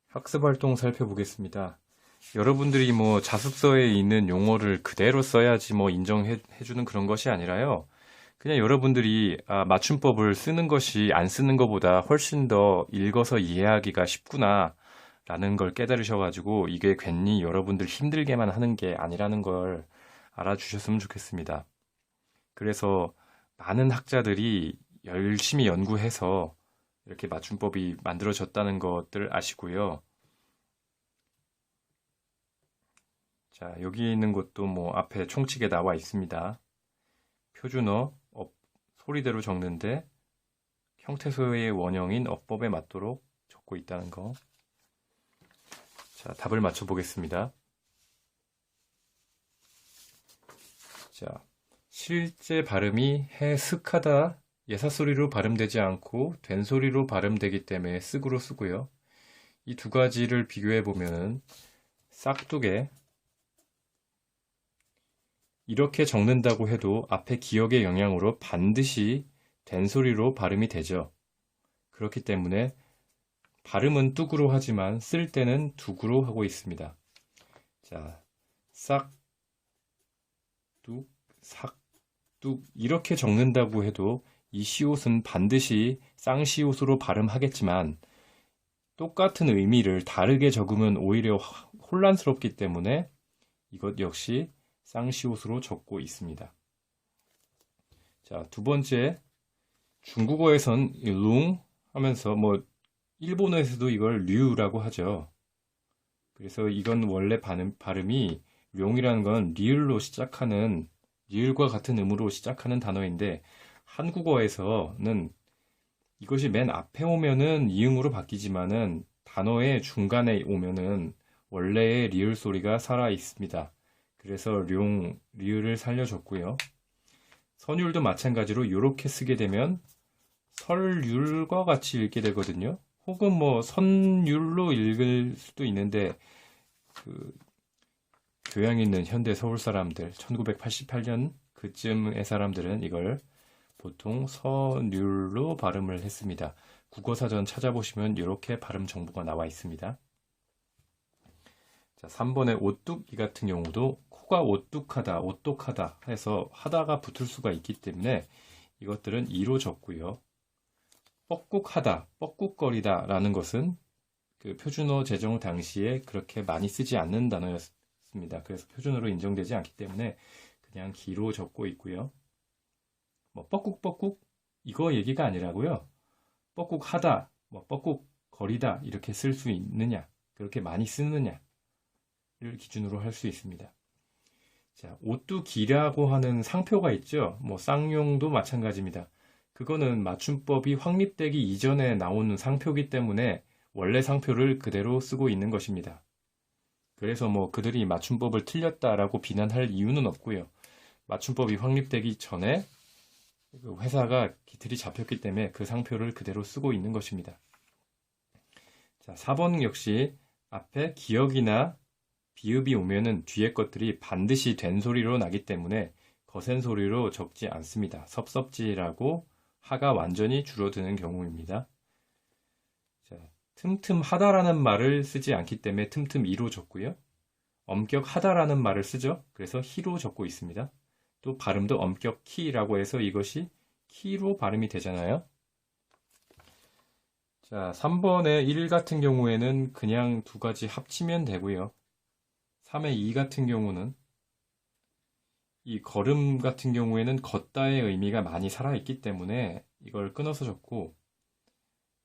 학습 활동 살펴보겠습니다. 여러분들이 뭐 자습서에 있는 용어를 그대로 써야지 뭐 인정해 주는 그런 것이 아니라요. 그냥 여러분들이 맞춤법을 쓰는 것이 안 쓰는 것보다 훨씬 더 읽어서 이해하기가 쉽구나 라는 걸 깨달으셔가지고 이게 괜히 여러분들 힘들게만 하는 게 아니라는 걸 알아주셨으면 좋겠습니다. 그래서 많은 학자들이 열심히 연구해서 이렇게 맞춤법이 만들어졌다는 것들 아시고요. 자, 여기 있는 것도 뭐 앞에 총칙에 나와 있습니다. 표준어, 소리대로 적는데 형태소의 원형인 어법에 맞도록 적고 있다는 거. 자, 답을 맞춰 보겠습니다. 자, 실제 발음이 해슥하다 예사소리로 발음되지 않고 된소리로 발음되기 때문에 쓱으로 쓰고요. 이 두 가지를 비교해 보면은 싹두개 이렇게 적는다고 해도 앞에 기억의 영향으로 반드시 된소리로 발음이 되죠. 그렇기 때문에 발음은 뚝으로 하지만 쓸 때는 둑으로 하고 있습니다. 자, 싹, 뚝, 삭, 뚝 이렇게 적는다고 해도 이 시옷은 반드시 쌍시옷으로 발음하겠지만 똑같은 의미를 다르게 적으면 오히려 혼란스럽기 때문에 이것 역시 쌍시옷으로 적고 있습니다. 자, 두 번째, 중국어에선 룽 하면서 뭐 일본어에서도 이걸 류라고 하죠. 그래서 이건 원래 발음이 룡이라는 건 리을로 시작하는 리을과 같은 음으로 시작하는 단어인데 한국어에서는 이것이 맨 앞에 오면은 이음으로 바뀌지만은 단어의 중간에 오면은 원래의 리을 소리가 살아 있습니다. 그래서 룡, 리을을 살려줬고요. 선율도 마찬가지로 이렇게 쓰게 되면 설율과 같이 읽게 되거든요. 혹은 뭐 선율로 읽을 수도 있는데 교양 있는 현대 서울 사람들 1988년 그쯤의 사람들은 이걸 보통 선율로 발음을 했습니다. 국어사전 찾아보시면 이렇게 발음 정보가 나와 있습니다. 자, 3번의 오뚝이 같은 경우도 코가 오뚝하다, 오똑하다 해서 하다가 붙을 수가 있기 때문에 이것들은 이로 적고요. 뻐꾹하다, 뻐꾹거리다 라는 것은 그 표준어 제정 당시에 그렇게 많이 쓰지 않는 단어였습니다. 그래서 표준어로 인정되지 않기 때문에 그냥 기로 적고 있고요. 뭐 뻐꾹뻐꾹 이거 얘기가 아니라고요. 뻐꾹하다, 뭐 뻐꾹거리다 이렇게 쓸 수 있느냐, 그렇게 많이 쓰느냐를 기준으로 할 수 있습니다. 자, 오뚜기라고 하는 상표가 있죠. 뭐 쌍용도 마찬가지입니다. 그거는 맞춤법이 확립되기 이전에 나오는 상표이기 때문에 원래 상표를 그대로 쓰고 있는 것입니다. 그래서 뭐 그들이 맞춤법을 틀렸다라고 비난할 이유는 없고요. 맞춤법이 확립되기 전에 회사가 기틀이 잡혔기 때문에 그 상표를 그대로 쓰고 있는 것입니다. 자, 4번 역시 앞에 기억이나 비읍이 오면은 뒤에 것들이 반드시 된 소리로 나기 때문에 거센 소리로 적지 않습니다. 섭섭지라고 하가 완전히 줄어드는 경우입니다. 자, 틈틈하다라는 말을 쓰지 않기 때문에 틈틈이로 적고요. 엄격하다라는 말을 쓰죠. 그래서 히로 적고 있습니다. 또 발음도 엄격히라고 해서 이것이 키로 발음이 되잖아요. 자, 3번의 1 같은 경우에는 그냥 두 가지 합치면 되고요. 3의 2 같은 경우는 이 걸음 같은 경우에는 걷다의 의미가 많이 살아있기 때문에 이걸 끊어서 적고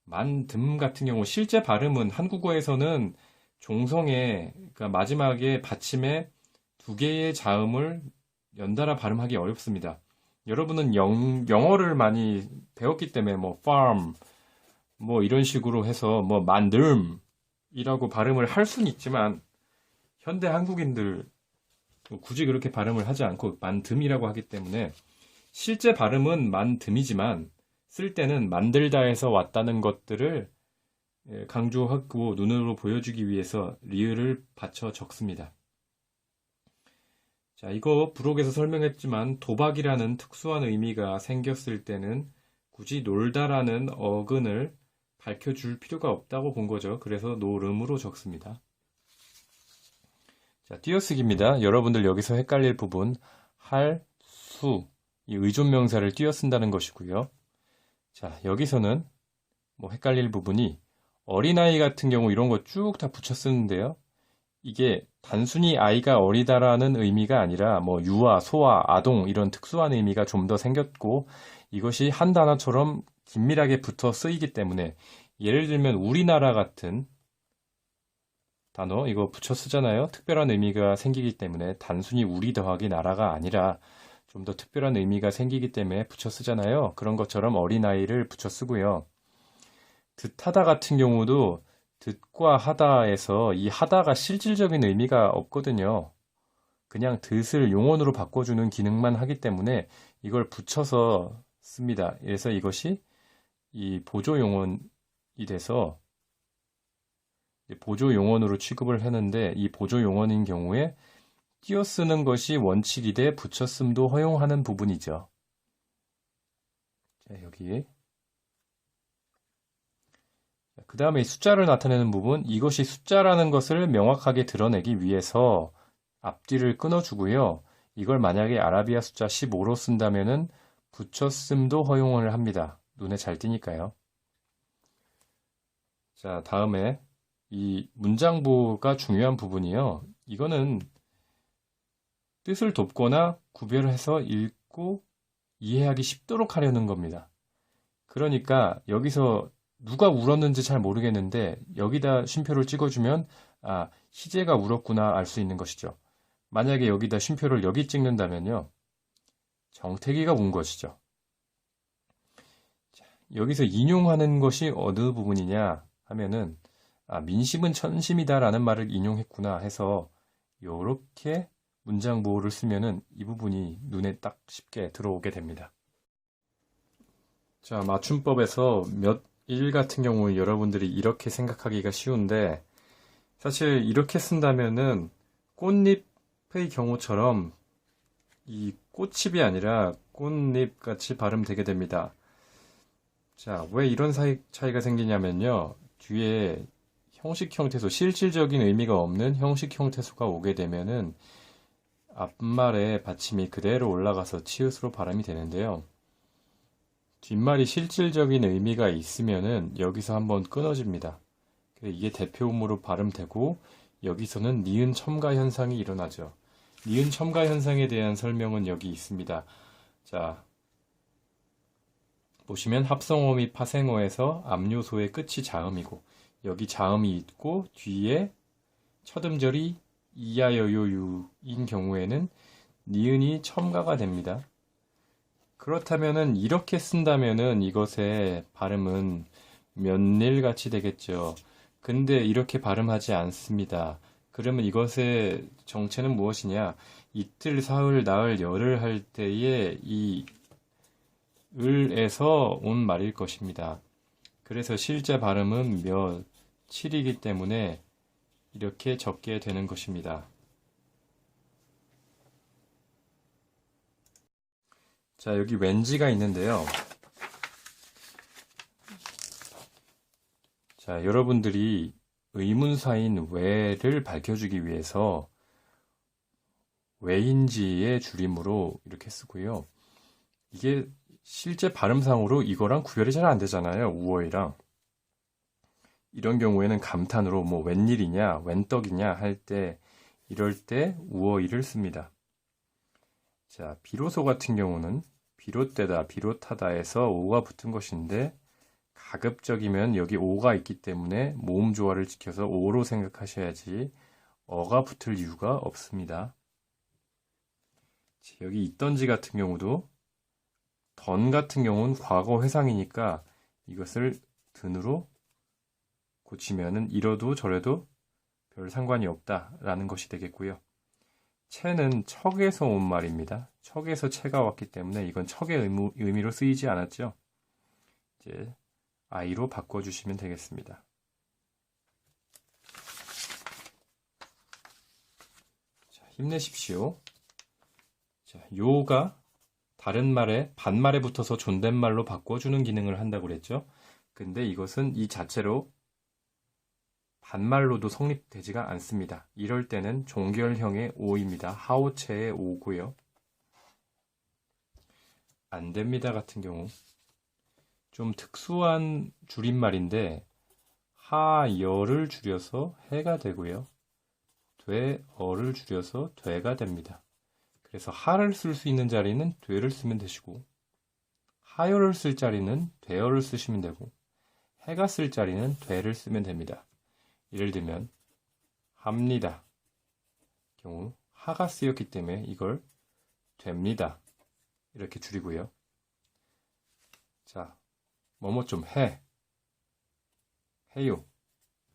만듬 같은 경우 실제 발음은 한국어에서는 종성에 그러니까 마지막에 받침에 두 개의 자음을 연달아 발음하기 어렵습니다. 여러분은 영어를 많이 배웠기 때문에 뭐 farm 뭐 이런 식으로 해서 뭐 만듦이라고 발음을 할 수는 있지만 현대 한국인들 굳이 그렇게 발음을 하지 않고 만듬이라고 하기 때문에 실제 발음은 만듬이지만 쓸 때는 만들다에서 왔다는 것들을 강조하고 눈으로 보여주기 위해서 리을을 받쳐 적습니다. 자, 이거 부록에서 설명했지만 도박이라는 특수한 의미가 생겼을 때는 굳이 놀다라는 어근을 밝혀줄 필요가 없다고 본 거죠. 그래서 노름으로 적습니다. 자, 띄어쓰기입니다. 여러분들 여기서 헷갈릴 부분 할, 수, 이 의존명사를 띄어쓴다는 것이고요. 자, 여기서는 뭐 헷갈릴 부분이 어린아이 같은 경우 이런 거 쭉 다 붙여 쓰는데요. 이게 단순히 아이가 어리다라는 의미가 아니라 뭐 유아, 소아, 아동 이런 특수한 의미가 좀 더 생겼고 이것이 한 단어처럼 긴밀하게 붙어 쓰이기 때문에 예를 들면 우리나라 같은 단어 이거 붙여 쓰잖아요. 특별한 의미가 생기기 때문에 단순히 우리 더하기 나라가 아니라 좀 더 특별한 의미가 생기기 때문에 붙여 쓰잖아요. 그런 것처럼 어린아이를 붙여 쓰고요. 듣하다 같은 경우도 듣과 하다에서 이 하다가 실질적인 의미가 없거든요. 그냥 듣을 용언으로 바꿔주는 기능만 하기 때문에 이걸 붙여서 씁니다. 그래서 이것이 이 보조 용언이 돼서 보조 용언으로 취급을 하는데 이 보조 용언인 경우에 띄어쓰는 것이 원칙이 돼 붙였음도 허용하는 부분이죠. 자, 여기 그 다음에 숫자를 나타내는 부분, 이것이 숫자라는 것을 명확하게 드러내기 위해서 앞뒤를 끊어주고요. 이걸 만약에 아라비아 숫자 15로 쓴다면은 붙였음도 허용을 합니다. 눈에 잘 띄니까요. 자, 다음에 이 문장부가 중요한 부분이요. 이거는 뜻을 돕거나 구별해서 읽고 이해하기 쉽도록 하려는 겁니다. 그러니까 여기서 누가 울었는지 잘 모르겠는데 여기다 쉼표를 찍어주면 아, 희재가 울었구나 알 수 있는 것이죠. 만약에 여기다 쉼표를 여기 찍는다면요. 정태기가 운 것이죠. 자, 여기서 인용하는 것이 어느 부분이냐 하면은 아, 민심은 천심이다라는 말을 인용했구나 해서 이렇게 문장 보호를 쓰면은 이 부분이 눈에 딱 쉽게 들어오게 됩니다. 자, 맞춤법에서 몇 일 같은 경우 여러분들이 이렇게 생각하기가 쉬운데 사실 이렇게 쓴다면은 꽃잎의 경우처럼 이 꽃잎이 아니라 꽃잎 같이 발음되게 됩니다. 자, 왜 이런 차이가 생기냐면요. 뒤에 형식 형태소, 실질적인 의미가 없는 형식 형태소가 오게 되면은 앞말의 받침이 그대로 올라가서 치읓으로 발음이 되는데요. 뒷말이 실질적인 의미가 있으면은 여기서 한번 끊어집니다. 이게 대표음으로 발음되고 여기서는 니은 첨가 현상이 일어나죠. 니은 첨가 현상에 대한 설명은 여기 있습니다. 자, 보시면 합성어미 파생어에서 압류소의 끝이 자음이고 여기 자음이 있고 뒤에 첫 음절이 이야여요유인 경우에는 니은이 첨가가 됩니다. 그렇다면은 이렇게 쓴다면은 이것의 발음은 면일같이 되겠죠. 근데 이렇게 발음하지 않습니다. 그러면 이것의 정체는 무엇이냐? 이틀, 사흘, 나흘, 열흘 할 때에 이 을에서 온 말일 것입니다. 그래서 실제 발음은 며칠이기 때문에 이렇게 적게 되는 것입니다. 자, 여기 왠지가 있는데요. 자, 여러분들이 의문사인 왜를 밝혀주기 위해서 왜인지의 줄임으로 이렇게 쓰고요. 이게 실제 발음상으로 이거랑 구별이 잘 안 되잖아요. 우어이랑. 이런 경우에는 감탄으로 뭐 웬일이냐, 웬떡이냐 할 때 이럴 때 우어이를 씁니다. 자, 비로소 같은 경우는 비롯되다, 비롯하다에서 오가 붙은 것인데 가급적이면 여기 오가 있기 때문에 모음 조화를 지켜서 오로 생각하셔야지 어가 붙을 이유가 없습니다. 여기 있던지 같은 경우도 던 같은 경우는 과거 회상이니까 이것을 든으로 고치면은 이러도 저래도 별 상관이 없다라는 것이 되겠고요. 채는 척에서 온 말입니다. 척에서 채가 왔기 때문에 이건 척의 의미로 쓰이지 않았죠. 이제 I로 바꿔주시면 되겠습니다. 자, 힘내십시오. 자, 요가 다른 말에 반말에 붙어서 존댓말로 바꿔주는 기능을 한다고 그랬죠. 근데 이것은 이 자체로 반말로도 성립되지가 않습니다. 이럴 때는 종결형의 오입니다. 하오체의 오고요. 안 됩니다 같은 경우 좀 특수한 줄임말인데 하여를 줄여서 해가 되고요. 되어를 줄여서 되가 됩니다. 그래서 하를 쓸 수 있는 자리는 되를 쓰면 되시고 하여를 쓸 자리는 되어를 쓰시면 되고 해가 쓸 자리는 되를 쓰면 됩니다. 예를 들면 합니다 경우 하가 쓰였기 때문에 이걸 됩니다 이렇게 줄이고요. 자, 뭐뭐 좀 해요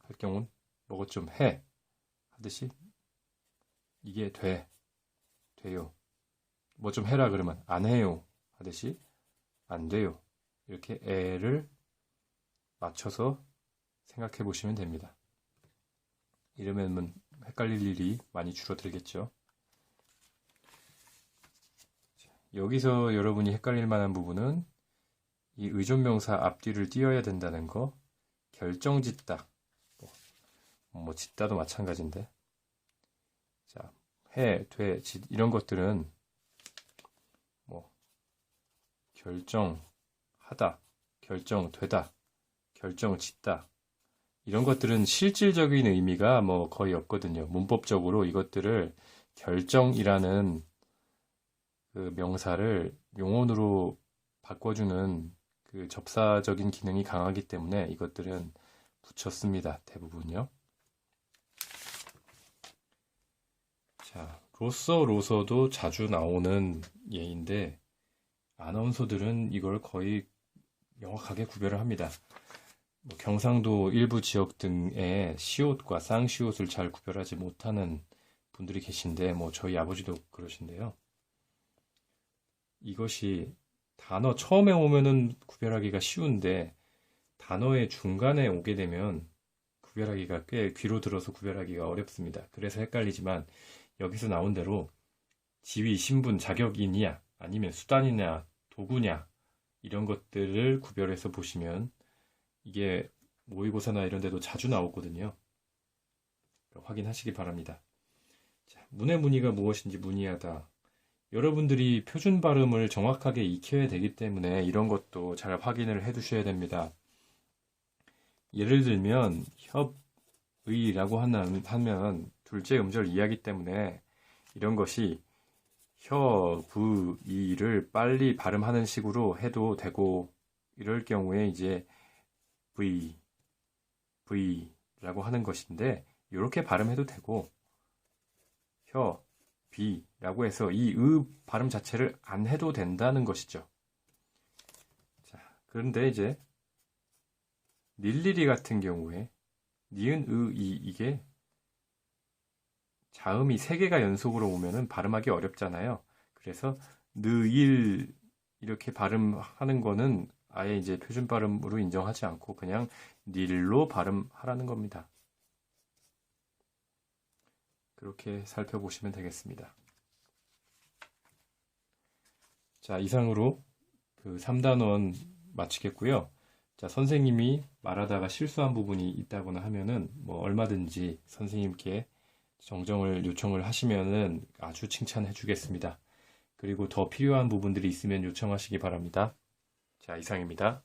할 경우는 뭐뭐 좀 해 하듯이 이게 돼요. 뭐 좀 해라 그러면 안 해요 하듯이 안 돼요. 이렇게 애를 맞춰서 생각해 보시면 됩니다. 이러면 헷갈릴 일이 많이 줄어들겠죠. 여기서 여러분이 헷갈릴 만한 부분은 이 의존명사 앞뒤를 띄어야 된다는 거, 결정짓다, 뭐 짓다도 마찬가지인데, 자, 해, 돼, 짓 이런 것들은 뭐 결정하다, 결정되다, 결정짓다 이런 것들은 실질적인 의미가 뭐 거의 없거든요. 문법적으로 이것들을 결정이라는 그 명사를 용언으로 바꿔주는 그 접사적인 기능이 강하기 때문에 이것들은 붙였습니다. 대부분요. 자, 로서도 자주 나오는 예인데 아나운서들은 이걸 거의 명확하게 구별을 합니다. 뭐 경상도 일부 지역 등의 시옷과 쌍시옷을 잘 구별하지 못하는 분들이 계신데 뭐 저희 아버지도 그러신데요. 이것이 단어 처음에 오면은 구별하기가 쉬운데 단어의 중간에 오게 되면 구별하기가 꽤 귀로 들어서 구별하기가 어렵습니다. 그래서 헷갈리지만 여기서 나온 대로 지위, 신분, 자격이냐 아니면 수단이냐 도구냐 이런 것들을 구별해서 보시면 이게 모의고사나 이런 데도 자주 나오거든요. 확인하시기 바랍니다. 자, 문의 문의가 무엇인지 문의하다. 여러분들이 표준 발음을 정확하게 익혀야 되기 때문에 이런 것도 잘 확인을 해 두셔야 됩니다. 예를 들면 협의라고 하면 둘째 음절 이하기 때문에 이런 것이 협의를 빨리 발음하는 식으로 해도 되고 이럴 경우에 이제 V라고 하는 것인데 이렇게 발음해도 되고 비라고 해서 이 발음 자체를 안 해도 된다는 것이죠. 자, 그런데 이제 닐리리 같은 경우에 니은, 이게 자음이 3개가 연속으로 오면은 발음하기 어렵잖아요. 그래서 느일 이렇게 발음하는 거는 아예 이제 표준 발음으로 인정하지 않고 그냥 닐로 발음하라는 겁니다. 그렇게 살펴보시면 되겠습니다. 자, 이상으로 그 3단원 마치겠고요. 자, 선생님이 말하다가 실수한 부분이 있다거나 하면은 뭐 얼마든지 선생님께 정정을 요청을 하시면은 아주 칭찬해 주겠습니다. 그리고 더 필요한 부분들이 있으면 요청하시기 바랍니다. 자, 이상입니다.